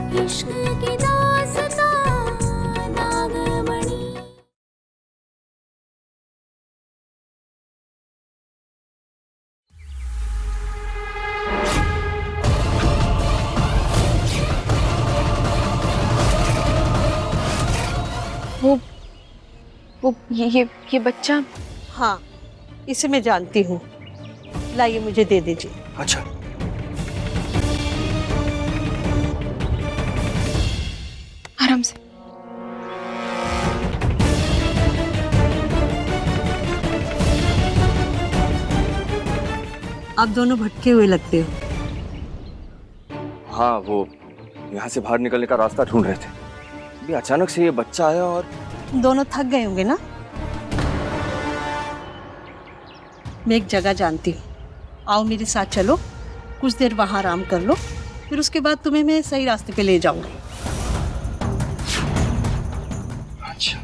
इश्क की दास्तां नागमणि। वो ये बच्चा। हाँ, इसे मैं जानती हूँ। लाइए मुझे दे दीजिए। अच्छा, आराम से। आप दोनों भटके हुए लगते हो। हाँ वो यहाँ से बाहर निकलने का रास्ता ढूंढ रहे थे, अभी अचानक से ये बच्चा आया और दोनों थक गए होंगे ना। मैं एक जगह जानती हूँ, आओ मेरे साथ चलो, कुछ देर वहां आराम कर लो, फिर उसके बाद तुम्हें मैं सही रास्ते पे ले जाऊंगी। अच्छा।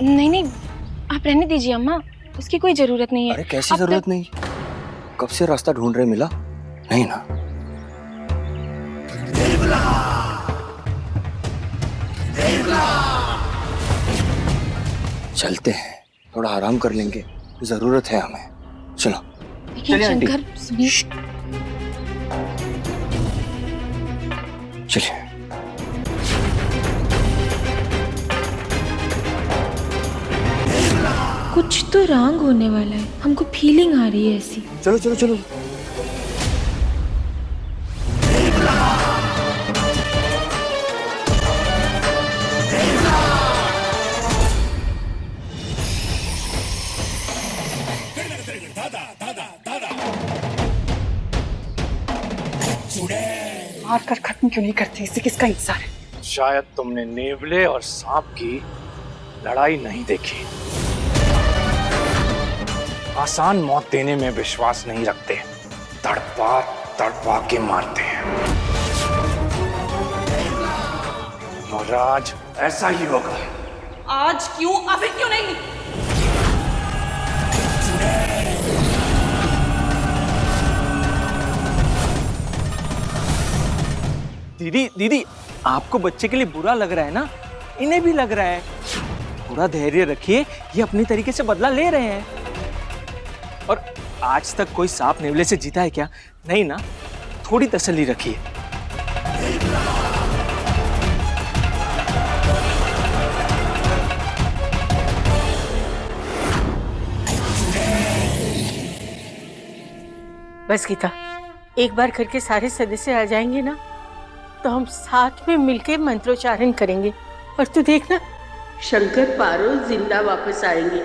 नहीं, आप रहने दीजिए अम्मा, उसकी कोई जरूरत नहीं है। अरे कैसी जरूरत नहीं, कब से रास्ता ढूंढ रहे, मिला नहीं ना। चलते हैं, थोड़ा आराम कर लेंगे, जरूरत है हमें। चलो। लेकिन शंकर सुनिए। चलिए। कुछ तो रॉन्ग होने वाला है, हमको फीलिंग आ रही है ऐसी। चलो चलो चलो। मार कर खत्म क्यों नहीं करते, इसे किसका इंतजार है? शायद तुमने नेवले और सांप की लड़ाई नहीं देखी। आसान मौत देने में विश्वास नहीं रखते, तड़पा तड़पा के मारते हैं। और आज ऐसा ही होगा। आज क्यों, अभी क्यों नहीं? दीदी आपको बच्चे के लिए बुरा लग रहा है ना, इन्हें भी लग रहा है। पूरा धैर्य रखिए, ये अपनी तरीके से बदला ले रहे हैं। और आज तक कोई सांप नेवले से जीता है क्या? नहीं ना, थोड़ी तसल्ली रखिए। बस गीता, एक बार करके सारे सदस्य आ जाएंगे ना, तो हम साथ में मिलकर मंत्रोच्चारण करेंगे, और तू देखना शंकर पारो जिंदा वापस आएंगे।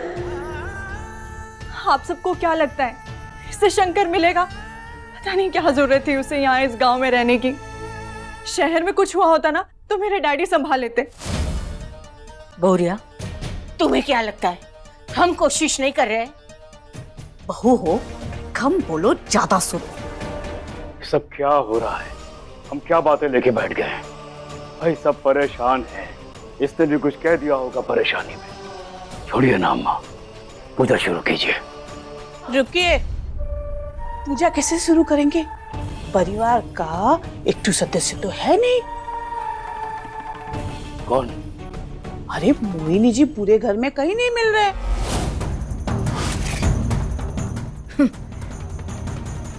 आप सबको क्या लगता है इससे शंकर मिलेगा? पता नहीं क्या जरूरत थी उसे यहाँ इस गांव में रहने की। शहर में कुछ हुआ होता ना तो मेरे डैडी संभाल लेते। बोरिया, तुम्हें क्या लगता है हम कोशिश नहीं कर रहे? बहू हो, कम बोलो, ज्यादा सुनो। सब क्या हो रहा है? हम क्या बातें लेके बैठ गए हैं? भाई सब परेशान हैं, इसने भी कुछ कह दिया होगा परेशानी में। छोड़िए ना अम्मा, पूजा शुरू कीजिए। रुकिए, पूजा कैसे शुरू करेंगे? परिवार का एक सदस्य तो है नहीं। कौन? अरे मोहिनी जी पूरे घर में कहीं नहीं मिल रहे।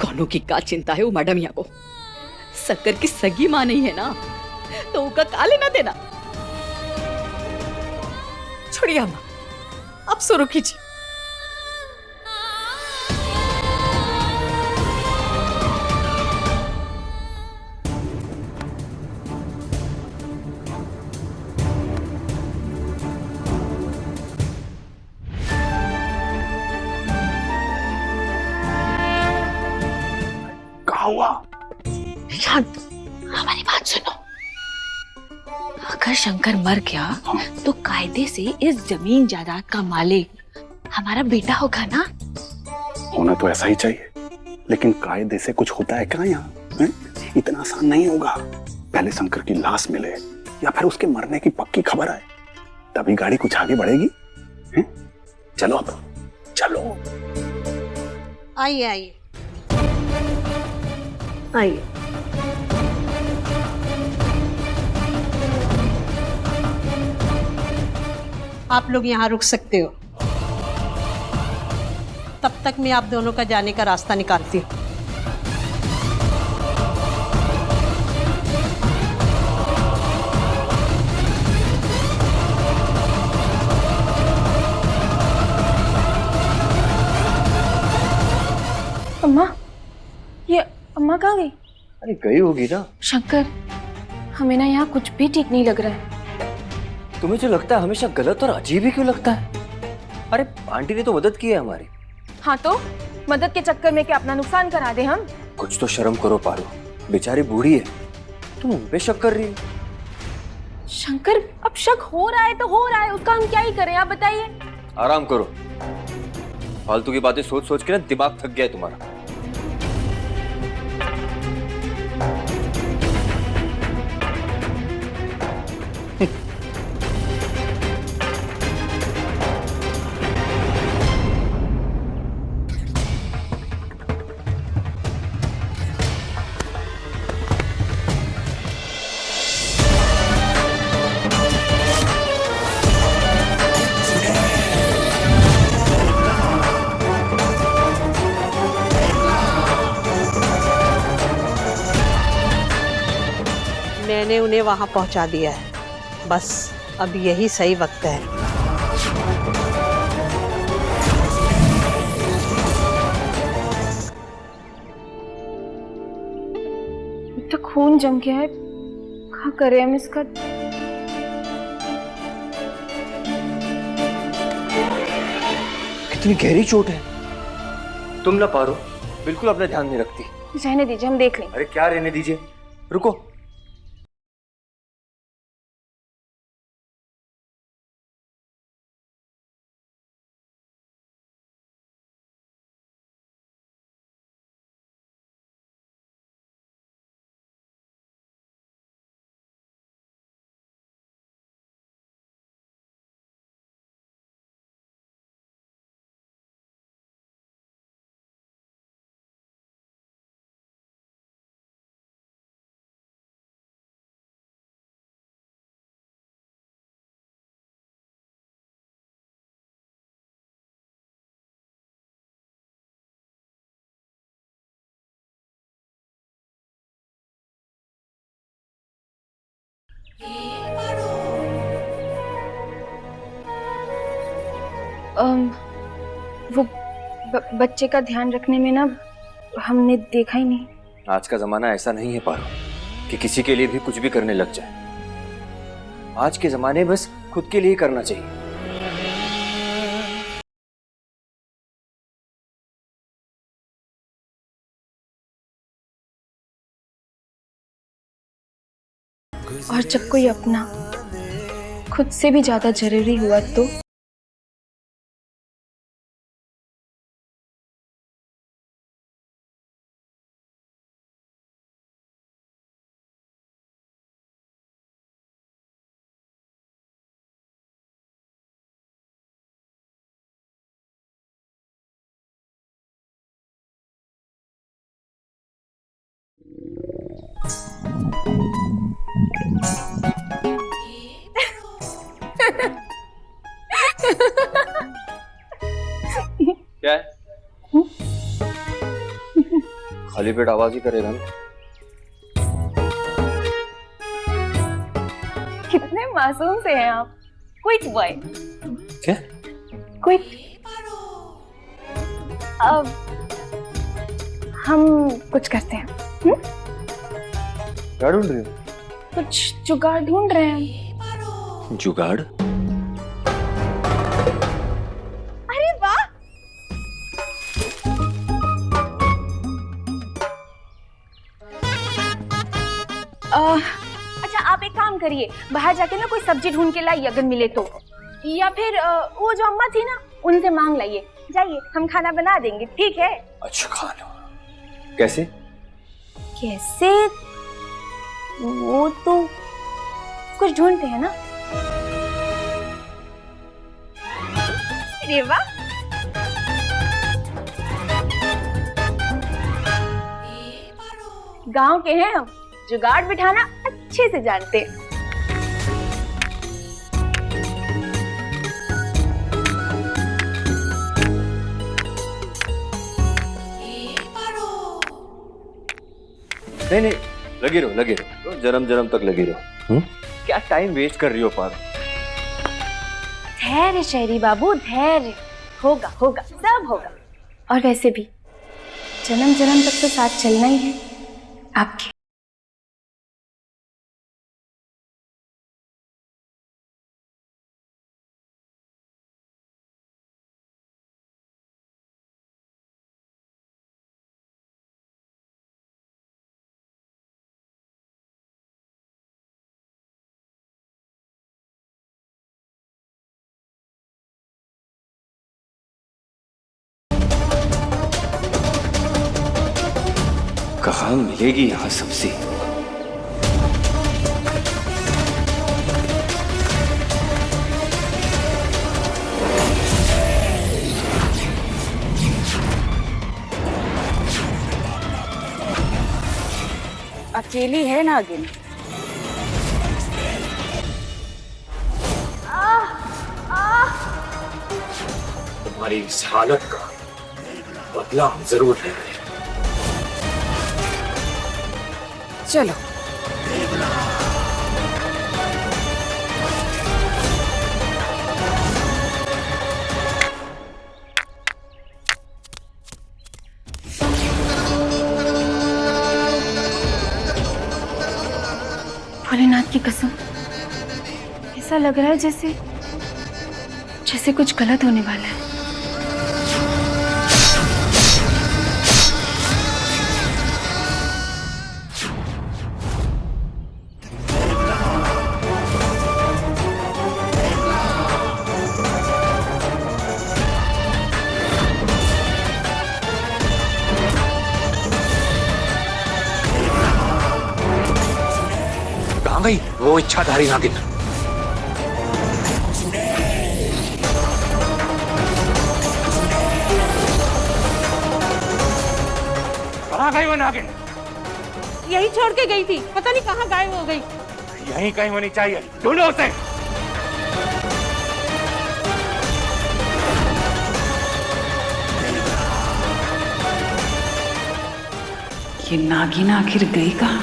कौनों की का चिंता है वो मैडम यहाँ को? शक्कर की सगी माँ नहीं है ना, तो उनका का लेना देना। छोड़िए अम्मा, अब शुरू कीजिए। क्या हुआ? शांत, हमारी बात सुनो। अगर शंकर मर गया तो कायदे से इस जमीन जायदाद का मालिक हमारा बेटा होगा ना? होना तो ऐसा ही चाहिए, लेकिन कायदे से कुछ होता है क्या यहाँ? इतना आसान नहीं होगा। पहले शंकर की लाश मिले या फिर उसके मरने की पक्की खबर आए, तभी गाड़ी कुछ आगे बढ़ेगी। चलो अब चलो। आइए आइए आइए। आप लोग यहाँ रुक सकते हो। तब तक मैं आप दोनों का जाने का रास्ता निकालती हूँ। अम्मा, ये अम्मा कहाँ गई? अरे गई होगी ना। शंकर, हमें ना यहाँ कुछ भी ठीक नहीं लग रहा है। तुम्हें जो लगता है हमेशा गलत और अजीब ही क्यों लगता है? अरे आंटी ने तो मदद की है हमारी। हाँ तो मदद के चक्कर में क्या अपना नुकसान करा दे हम? कुछ तो शर्म करो पारो, बेचारी बूढ़ी है, तुम उन पे शक कर रही हो। शंकर, अब शक हो रहा है तो हो रहा है, उसका हम क्या ही करें, आप बताइए। आराम करो, फालतू की बातें सोच सोच के ना दिमाग थक गया है तुम्हारा। मैंने उन्हें वहां पहुंचा दिया है, बस अब यही सही वक्त है। तो खून जम गया है, क्या करें हम इसका? कितनी गहरी चोट है। तुम ना पारो बिल्कुल अपना ध्यान नहीं रखती। रहने दीजिए, हम देख लेंगे। अरे क्या रहने दीजिए, रुको। वो बच्चे का ध्यान रखने में ना हमने देखा ही नहीं। आज का जमाना ऐसा नहीं है पारो कि किसी के लिए भी कुछ भी करने लग जाए। आज के जमाने बस खुद के लिए करना चाहिए। और जब कोई अपना खुद से भी ज्यादा जरूरी हुआ तो क्या है? खाली पेट आवाज ही करेगा ना। कितने मासूम से हैं आप। Quick boy. क्या? क्विक। अब हम कुछ करते हैं। क्या ढूंढ रही हो? कुछ जुगाड़ ढूंढ रहे हैं। जुगाड़? अरे वाह, अच्छा आप एक काम करिए, बाहर जाके ना कोई सब्जी ढूंढ के लाइए अगर मिले तो, या फिर वो जो अम्मा थी ना उनसे मांग लाइए। जाइए, हम खाना बना देंगे, ठीक है? अच्छा खाना कैसे? कैसे वो तो कुछ ढूंढते हैं ना। अरे वाह, गांव के हैं हम, जुगाड़ बिठाना अच्छे से जानते हैं। नहीं नहीं, लगे रहो, जन्म जन्म तक लगे रहो। क्या टाइम वेस्ट कर रही हो पारो? धैर्य शहरी बाबू, धैर्य। होगा होगा, सब होगा। और वैसे भी जन्म जन्म तक तो साथ चलना ही है आपके। कहाँ मिलेगी यहाँ सब्जी? अकेली है नागिन। तुम्हारी इस हालत का बदला हम जरूर लेंगे। चलो। भोलेनाथ की कसम, ऐसा लग रहा है जैसे कुछ गलत होने वाला है। कहाँ गई वो इच्छाधारी नागिन? कहाँ गई वो नागिन? यही छोड़ के गई थी, पता नहीं कहाँ गायब हो गई। यहीं कहीं होनी चाहिए, ढूंढो उसे। ये नागिन आखिर गई कहाँ?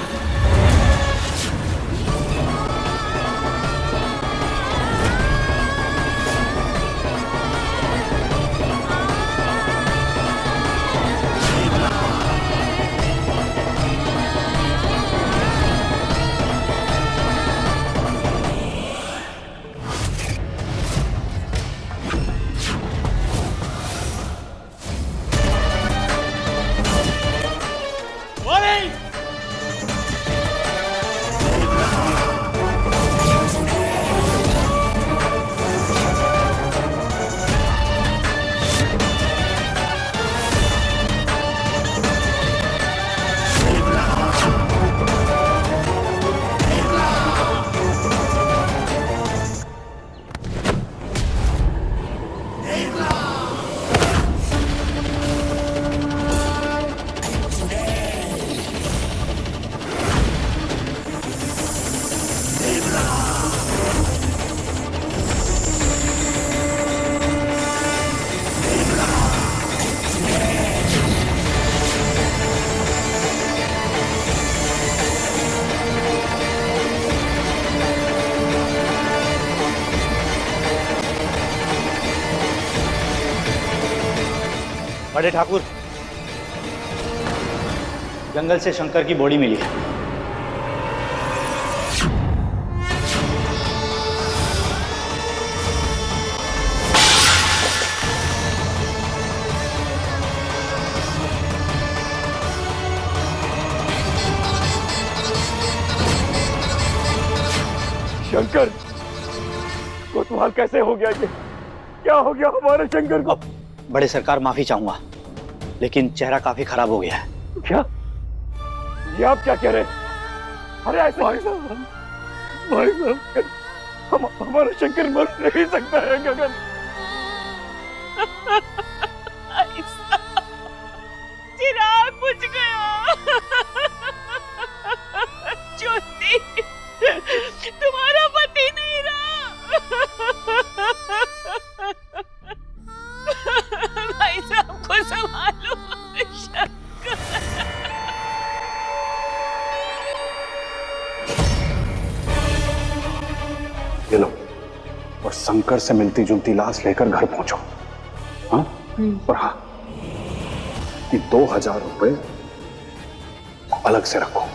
बड़े ठाकुर, जंगल से शंकर की बॉडी मिली है। शंकर, कोतवाल कैसे हो गया ये? क्या हो गया हमारे शंकर को? बड़े सरकार, माफी चाहूंगा, लेकिन चेहरा काफी खराब हो गया है। क्या? ये आप क्या कह रहे हैं? अरे ऐसे भाई साहब, हमारा शंकर मर नहीं सकता है गगन। चिराग बुझ गया। ज्योति, तुम्हारा पति नहीं रहा। भाई साहब को संभालो। ये लो, और शंकर से मिलती जुलती लाश लेकर घर पहुंचो। हाँ? और हाँ, कि 2000 रुपए अलग से रखो,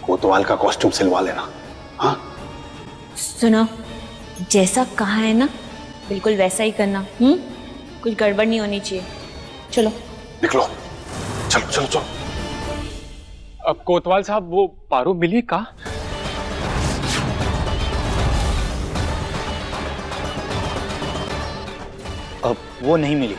कोतवाल का कॉस्ट्यूम सिलवा लेना। हाँ? सुनो, जैसा कहा है ना बिल्कुल वैसा ही करना। कुछ गड़बड़ नहीं होनी चाहिए। चलो निकलो, चलो चलो चलो। अब कोतवाल साहब वो पारो मिली का? अब वो नहीं मिली।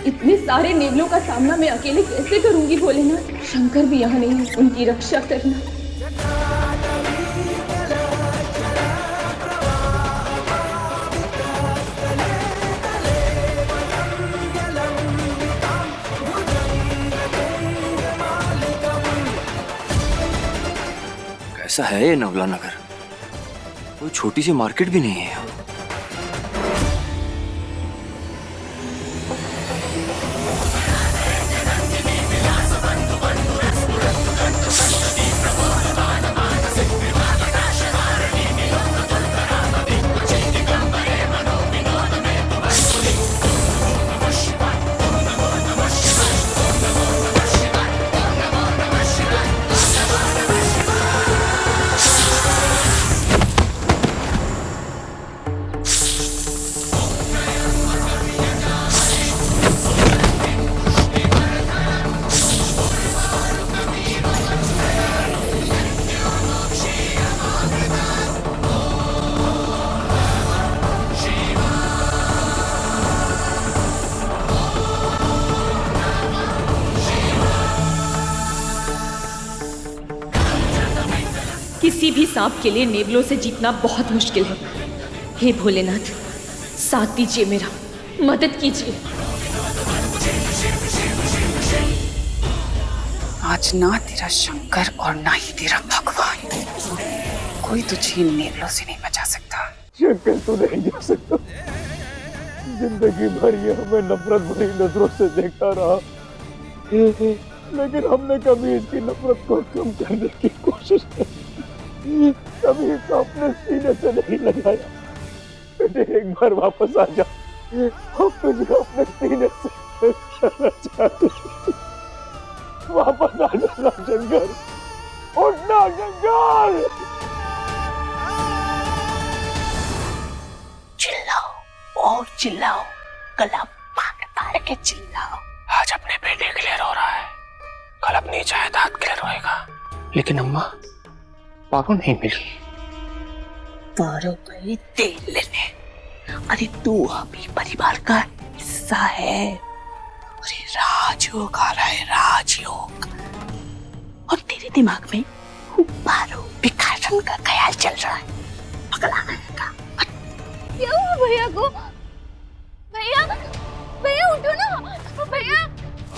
इतने सारे नेवलों का सामना मैं अकेले कैसे करूंगी भोलेनाथ? शंकर भी यहाँ नहीं है, उनकी रक्षा करना। कैसा है ये नवला नगर? कोई छोटी सी मार्केट भी नहीं है। किसी भी सांप के लिए नेवलों से जीतना बहुत मुश्किल है। हे भोलेनाथ, साथ दीजिए, मेरा मदद कीजिए। आज ना तेरा शंकर और ना ही तेरा भगवान, कोई तुझे नेवलों से नहीं बचा सकता। शंकर तो नहीं जा सकता। जिंदगी भर ये हमें नफरत भरी नजरों से देखता रहा, लेकिन हमने कभी इसकी नफरत को कम करने की कोशिश नहीं, कभी इसको अपने सीने से नहीं लगाया। बेटे एक बार वापस आ जा, हम तुझे अपने सीने से लगाना चाहते। वापस आ जाना शंकर, उठना शंकर। चिल्लाओ और चिल्लाओ, गला फाड़ फाड़ के चिल्लाओ। आज अपने बेटे के लिए रो रहा है, कल अपनी जायदाद के लिए रोएगा। लेकिन अम्मा, पारो नहीं मिली। पारो गई तेल लेने। अरे तू अभी परिवार का हिस्सा है। अरे राजयोग आ रहा है, राजयोग। और तेरे दिमाग में पारो भिखारन का ख्याल चल रहा है। पगला रहेगा। क्या हुआ भैया को? भैया, भैया उठो ना। भैया,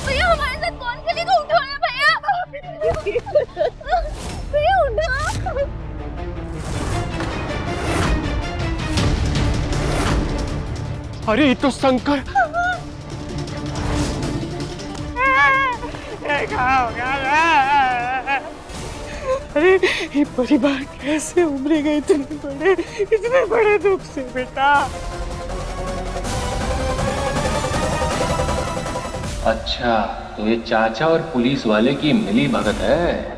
भैया हमारे साथ कौन चलेगा? उठो ना भैया। भैया उठो। अरे ये तो शंकर। अरे ये परिवार कैसे उमरेगा इतने बड़े दुख से बेटा? अच्छा, तो ये चाचा और पुलिस वाले की मिली भगत है।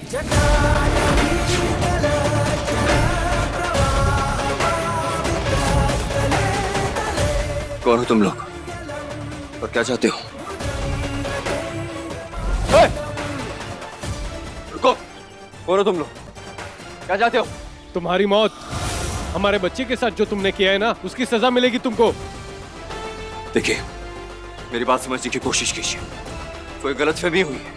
कौन हो तुम लोग और क्या चाहते हो? रुको, कौन हो तुम लोग, क्या चाहते हो? तुम्हारी मौत। हमारे बच्चे के साथ जो तुमने किया है ना, उसकी सजा मिलेगी तुमको। देखिए, मेरी बात समझने की कोशिश कीजिए। कोई गलतफहमी हुई है।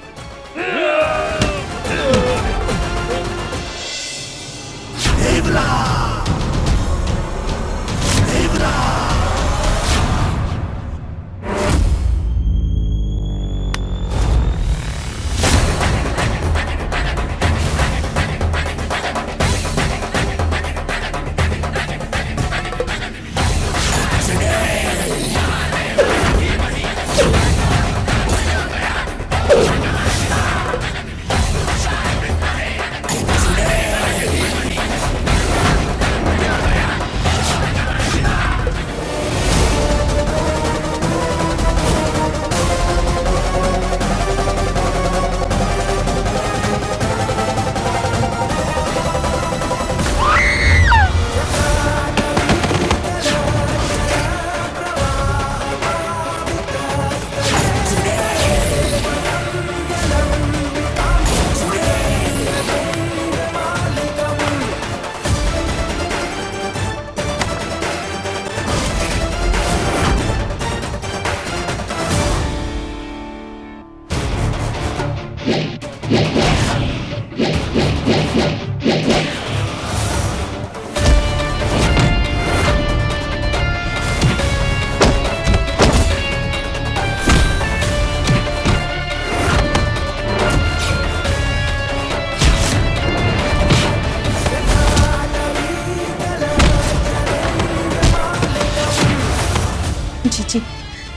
जी,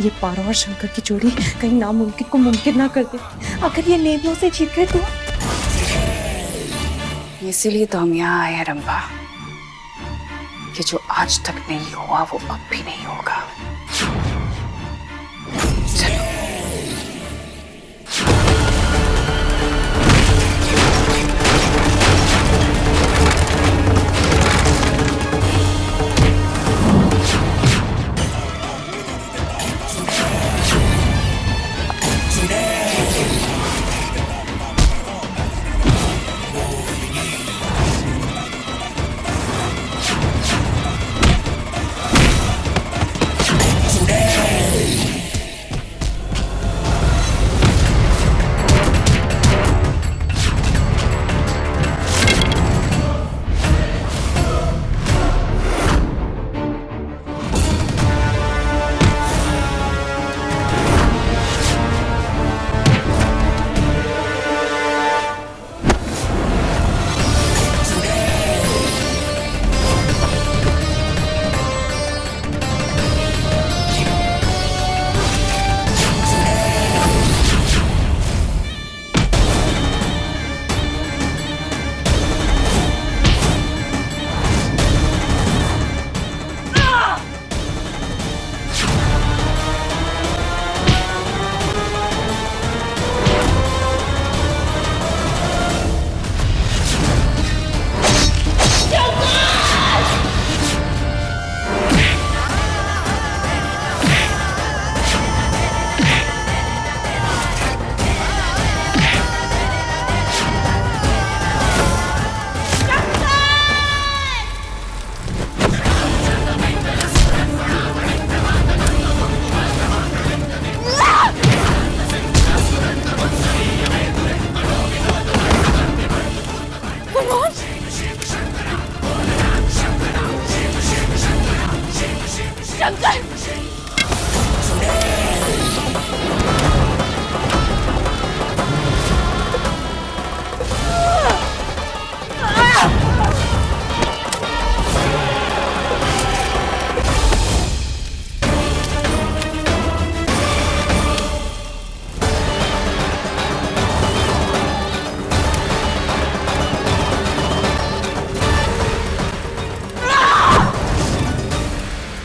ये पारो और शंकर की जोड़ी कहीं नामुमकिन को मुमकिन ना कर दे। अगर ये नेबलों से जीत गए तो? इसीलिए तो हम यहाँ आए हैं रंभा, कि जो आज तक नहीं हुआ वो अब भी नहीं होगा। चलो।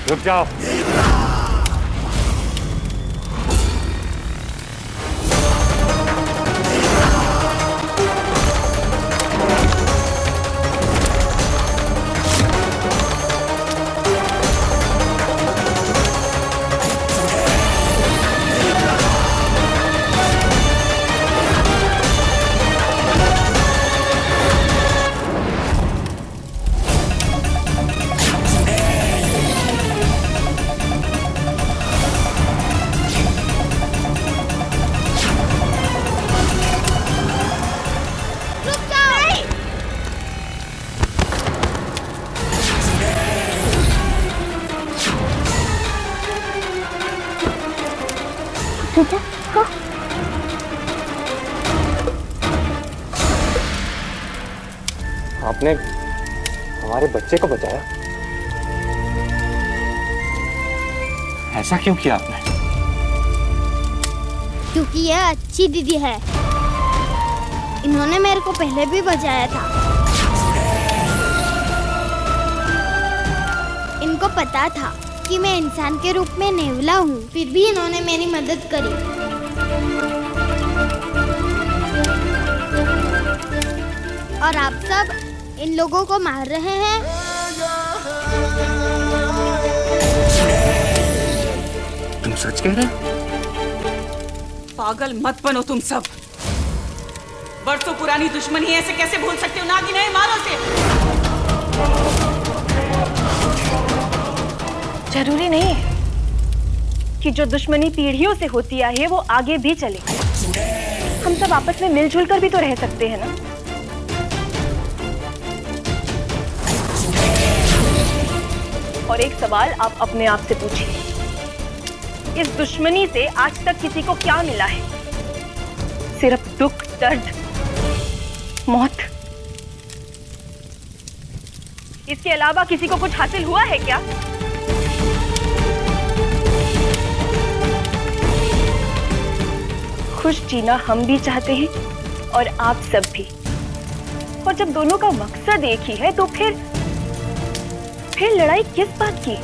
रुक जाओ। आपने हमारे बच्चे को बचाया। ऐसा क्यों किया आपने? क्योंकि यह अच्छी दीदी है। इन्होंने मेरे को पहले भी बचाया था। इनको पता था कि मैं इंसान के रूप में नेवला हूँ, फिर भी इन्होंने मेरी मदद करी। और आप सब इन लोगों को मार रहे हैं। तुम सच कह रहे हो? पागल मत बनो तुम सब। बरसों पुरानी दुश्मनी ऐसे कैसे भूल सकते हो? नागिन है, मारो से। जरूरी नहीं है कि जो दुश्मनी पीढ़ियों से होती आई है वो आगे भी चले। हम सब आपस में मिलजुल कर भी तो रह सकते हैं ना। और एक सवाल आप अपने आप से पूछिए, इस दुश्मनी से आज तक किसी को क्या मिला है? सिर्फ दुख, दर्द, मौत। इसके अलावा किसी को कुछ हासिल हुआ है क्या? खुश जीना हम भी चाहते हैं और आप सब भी। और जब दोनों का मकसद एक ही है तो फिर लड़ाई किस बात की?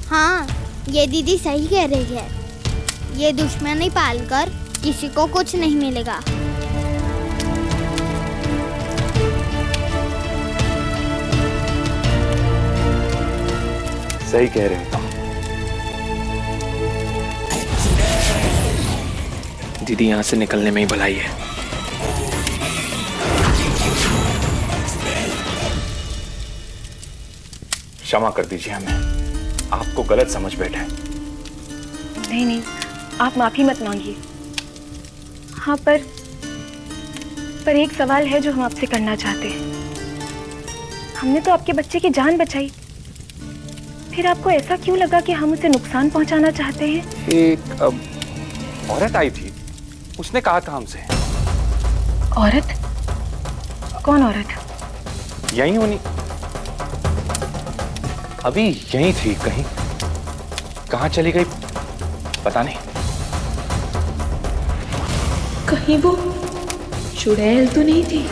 हाँ, ये दीदी सही कह रही है। ये दुश्मनी पालकर किसी को कुछ नहीं मिलेगा। सही कह रहे हो। दीदी यहाँ से निकलने में ही भलाई है। क्षमा कर दीजिए हमें, आपको गलत समझ बैठे। नहीं, आप माफी मत मांगिए। हाँ, पर एक सवाल है जो हम आपसे करना चाहते हैं। हमने तो आपके बच्चे की जान बचाई, फिर आपको ऐसा क्यों लगा कि हम उसे नुकसान पहुंचाना चाहते हैं? एक औरत आई थी, उसने कहा था हमसे। औरत? कौन औरत? यहीं होनी, अभी यहीं थी कहीं। कहाँ चली गई पता नहीं। कहीं वो चुड़ैल तो नहीं थी?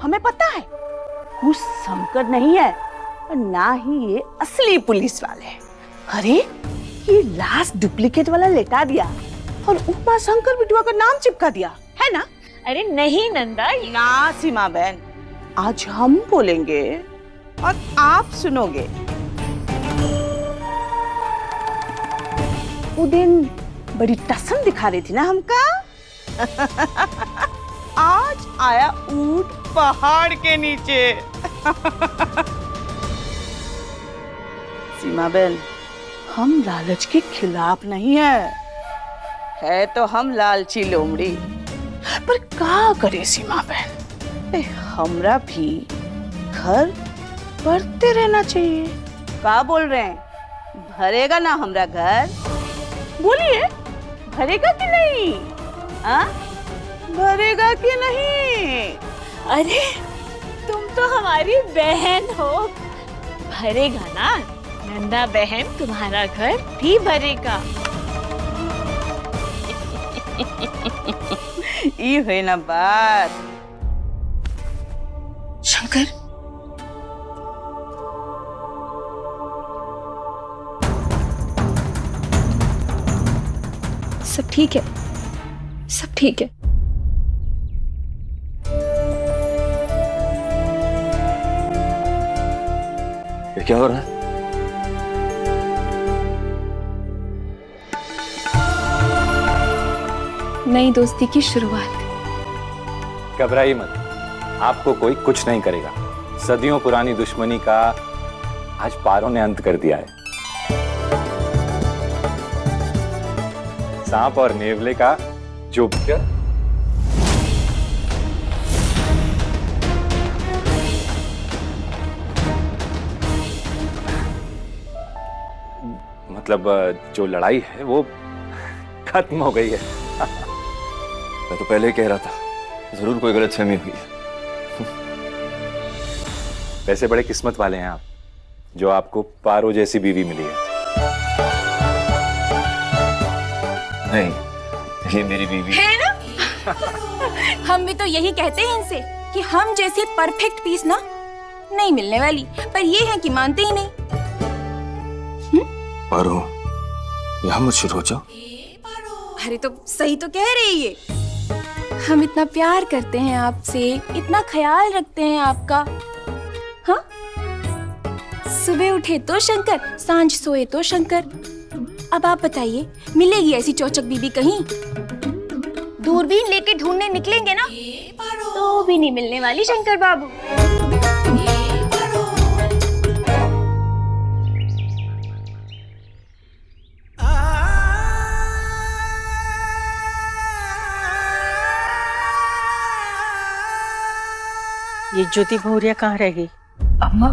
हमें पता है वो शंकर नहीं है और ना ही ये असली पुलिस वाले हैं। अरे ये लाश डुप्लीकेट वाला लेटा दिया और उमा शंकर बिटुआ का नाम चिपका दिया है ना? अरे नहीं नंदा, ना सीमा बहन, आज हम बोलेंगे और आप सुनोगे। वो दिन बड़ी टसन दिखा रही थी ना हमका। आज आया ऊंट पहाड़ के नीचे। सीमा बहन, हम लालच के खिलाफ नहीं है तो हम लालची लोमड़ी। पर क्या करे सीमा बहन, हमरा भी घर भरते रहना चाहिए। क्या बोल रहे हैं? भरेगा ना हमरा घर? बोलिए, भरेगा कि नहीं? हाँ, भरेगा कि नहीं? अरे तुम तो हमारी बहन हो, भरेगा ना नंदा बहन, तुम्हारा घर भी भरेगा। ये है ना बात। शंकर, सब ठीक है, सब ठीक है। ये क्या हो रहा है? नई दोस्ती की शुरुआत। घबराइए मत, आपको कोई कुछ नहीं करेगा। सदियों पुरानी दुश्मनी का आज पारों ने अंत कर दिया है। सांप और नेवले का जो मतलब जो लड़ाई है वो खत्म हो गई है। मैं तो पहले ही कह रहा था, जरूर कोई गलतफहमी हुई है। वैसे बड़े किस्मत वाले हैं आप, जो आपको पारो जैसी बीवी मिली है। नहीं, ये मेरी बीवी है ना? हम भी तो यही कहते हैं इनसे कि हम जैसी परफेक्ट पीस ना नहीं मिलने वाली, पर ये है कि मानते ही नहीं। पारो, यहाँ मत शुरू हो जाओ। अरे तो सही तो कह रही है। हम इतना प्यार करते हैं आपसे, इतना ख्याल रखते हैं आपका। हाँ, सुबह उठे तो शंकर, सांझ सोए तो शंकर। अब आप बताइए, मिलेगी ऐसी चौचक बीबी कहीं? दूरबीन लेके ढूंढने निकलेंगे ना तो भी नहीं मिलने वाली शंकर बाबू। ये ज्योति भौरिया कहाँ रह गई? अम्मा,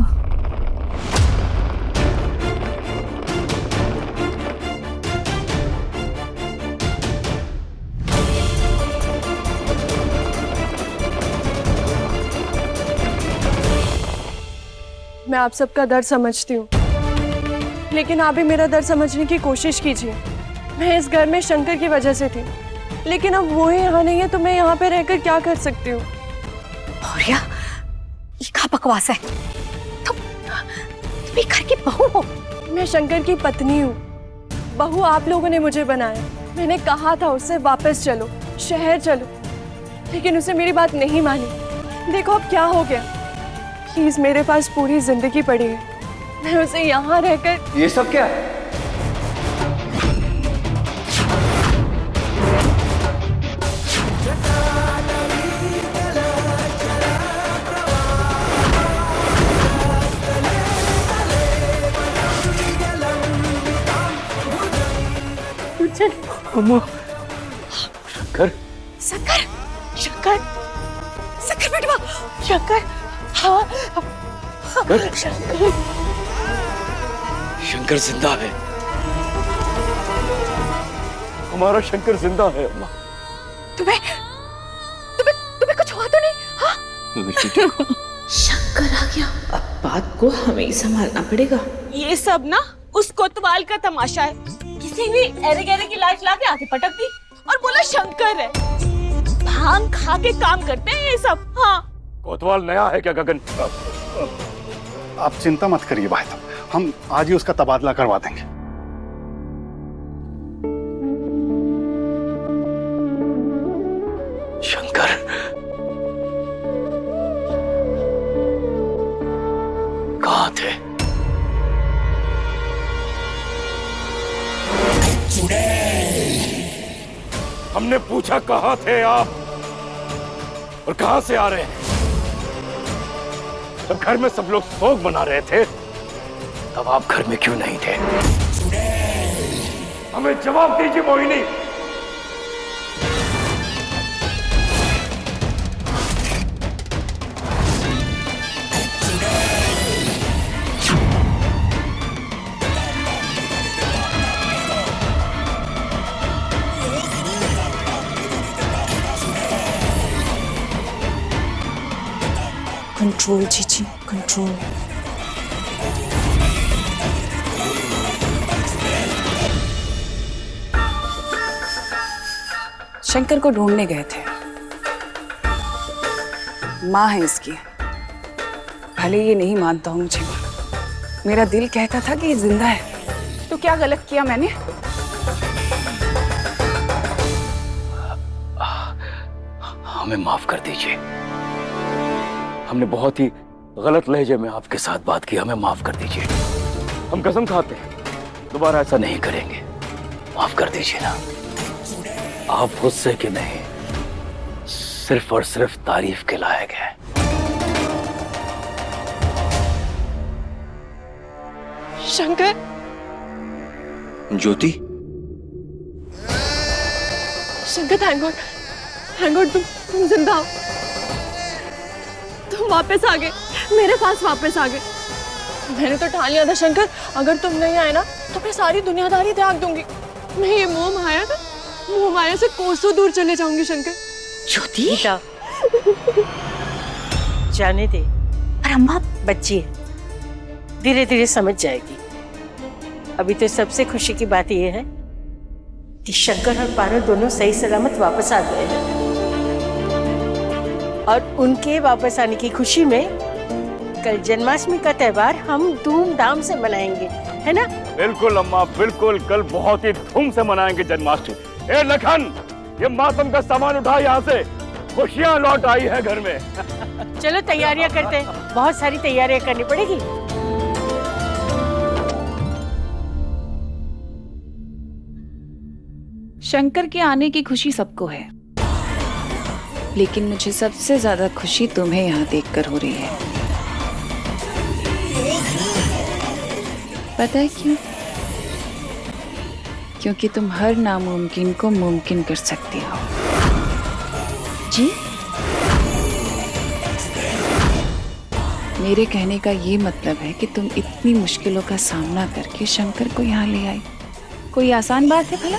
मैं आप सबका दर्द समझती हूँ, लेकिन आप भी मेरा दर्द समझने की कोशिश कीजिए। मैं इस घर में शंकर की वजह से थी, लेकिन अब वो ही यहाँ नहीं है तो मैं यहाँ पे रहकर क्या कर सकती हूँ? भौरिया, ये क्या बकवास है? तुम एक घर की बहू हो। मैं शंकर की पत्नी हूँ। बहू आप लोगों ने मुझे बनाया। मैंने कहा था उससे वापस चलो, शहर चलो, लेकिन उसने मेरी बात नहीं मानी। देखो अब क्या हो गया। प्लीज, मेरे पास पूरी जिंदगी पड़ी है, मैं उसे यहाँ रहकर। ये सब क्या है? शंकर, शंकर, शंकर, शंकर बेटवा, शंकर, हाँ, शंकर, शंकर जिंदा है। हमारा शंकर जिंदा है अम्मा। तुम्हें तुम्हें तुम्हें कुछ हुआ तो नहीं? हाँ? शंकर आ गया। अब बात को हमें ही संभालना पड़ेगा। ये सब ना उस कोतवाल का तमाशा है। किसी भी एरे गहरे की लाश लाके आके पटक दी और बोला शंकर है। भांग खा के काम करते हैं ये सब। हाँ, कोतवाल नया है क्या गगन? आप चिंता मत करिए भाई साहब, हम आज ही उसका तबादला करवा देंगे। शंकर, कहाँ थे? हमने पूछा कहाँ थे आप और कहाँ से आ रहे हैं? जब घर में सब लोग शोक मना रहे थे तब आप घर में क्यों नहीं थे? हमें जवाब दीजिए मोहिनी। कंट्रोल जीजी, कंट्रोल। शंकर को ढूंढने गए थे। माँ है इसकी। भले ये नहीं मानता हूँ मुझे, मेरा दिल कहता था कि ये जिंदा है। तो क्या गलत किया मैंने? हमें माफ कर दीजिए, हमने बहुत ही गलत लहजे में आपके साथ बात की। हमें माफ कर दीजिए। हम कसम खाते हैं दोबारा ऐसा नहीं करेंगे। माफ कर दीजिए ना। आप गुस्से के नहीं, सिर्फ और सिर्फ तारीफ के लायक हैं। शंकर, ज्योति, शंकर थैंक गॉड तुम जिंदा हो। तुम वापस आ गए, मेरे पास वापस आ गए। मैंने तो ठान लिया था शंकर, अगर तुम नहीं आए ना तो मैं सारी दुनियादारी त्याग दूंगी। मैं ये मोह माया से कोसों दूर चले जाऊंगी शंकर। ज्योति जाने दे, पर अम्मा बच्ची है, धीरे धीरे समझ जाएगी। अभी तो सबसे खुशी की बात यह है कि शंकर और पारो दोनों सही सलामत वापस आ गए हैं और उनके वापस आने की खुशी में कल जन्माष्टमी का त्योहार हम धूमधाम से मनाएंगे, है ना? बिल्कुल अम्मा, बिल्कुल। कल बहुत ही धूम से मनाएंगे जन्माष्टमी। ए लखन, ये मातम का सामान उठा यहाँ से, खुशियाँ लौट आई है घर में। चलो तैयारियां करते हैं, बहुत सारी तैयारियां करनी पड़ेगी। शंकर के आने की खुशी सबको है, लेकिन मुझे सबसे ज्यादा खुशी तुम्हें यहाँ देखकर हो रही है। पता है क्यों? क्योंकि तुम हर नामुमकिन को मुमकिन कर सकती हो। जी? मेरे कहने का ये मतलब है कि तुम इतनी मुश्किलों का सामना करके शंकर को यहाँ ले आई। कोई आसान बात है भला?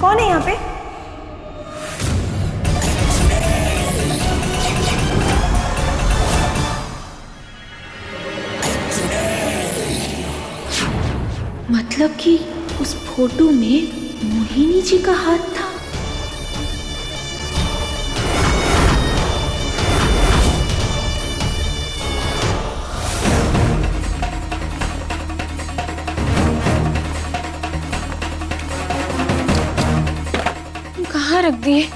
कौन है यहाँ पे? मतलब कि उस फोटो में मोहिनी जी का हाथ था। कहाँ रख दिए?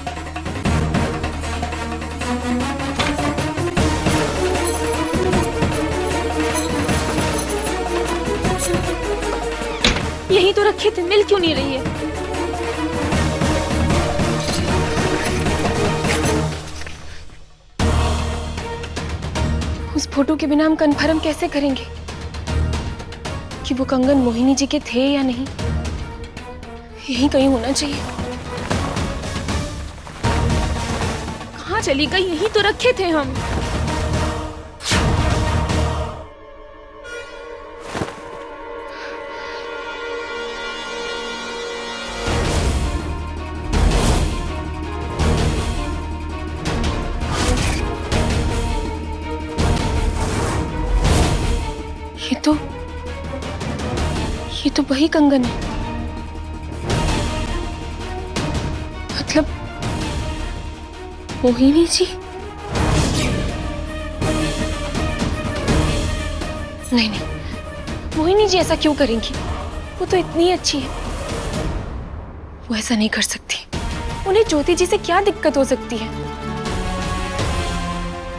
यही तो रखे थे, मिल क्यों नहीं रही है? उस फोटो के बिना हम कन्फर्म कैसे करेंगे कि वो कंगन मोहिनी जी के थे या नहीं? यही कहीं होना चाहिए। कहाँ चली गई? यही तो रखे थे हम। ये तो वही कंगन है। मतलब मोहिनी जी? नहीं, मोहिनी जी ऐसा क्यों करेंगी? वो तो इतनी अच्छी है, वो ऐसा नहीं कर सकती। उन्हें ज्योति जी से क्या दिक्कत हो सकती है?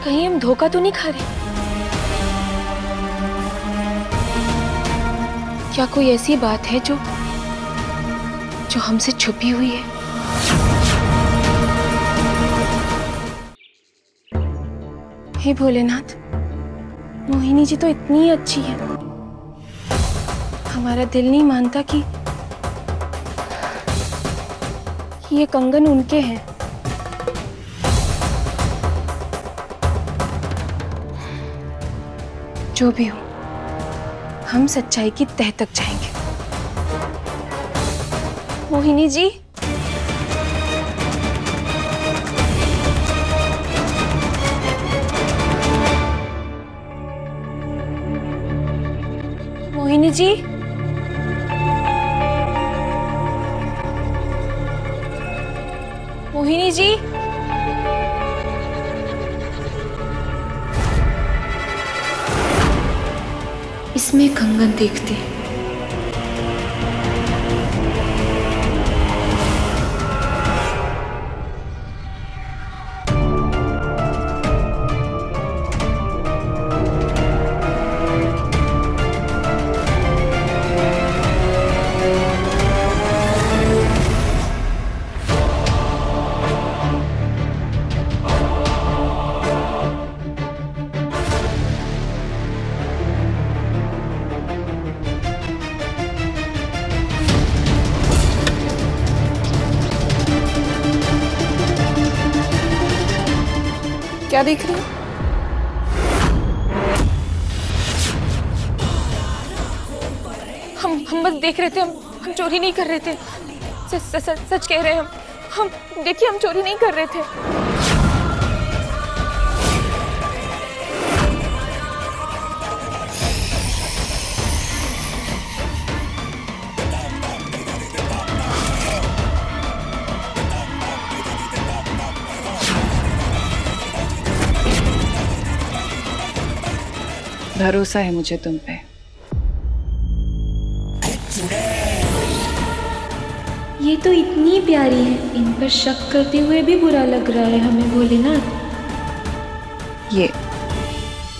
कहीं हम धोखा तो नहीं खा रहे? क्या कोई ऐसी बात है जो हमसे छुपी हुई है? हे भोलेनाथ, मोहिनी जी तो इतनी अच्छी है, हमारा दिल नहीं मानता कि ये कंगन उनके हैं। जो भी हो, हम सच्चाई की तह तक जाएंगे। मोहिनी जी, मोहिनी जी, मोहिनी जी, इसमें कंगन देखते हैं। क्या देख रही हो? हम बस देख रहे थे, हम चोरी नहीं कर रहे थे। सच कह रहे हैं हम देखिए, हम चोरी नहीं कर रहे थे। भरोसा है मुझे तुम पे। ये तो इतनी प्यारी है, इन पर शक करते हुए भी बुरा लग रहा है हमें भोलेनाथ।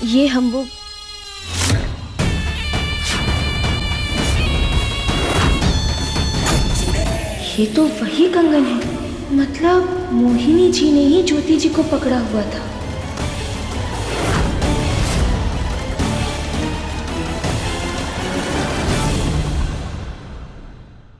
ये हम वो ये तो वही कंगन है, मतलब मोहिनी जी ने ही ज्योति जी को पकड़ा हुआ था।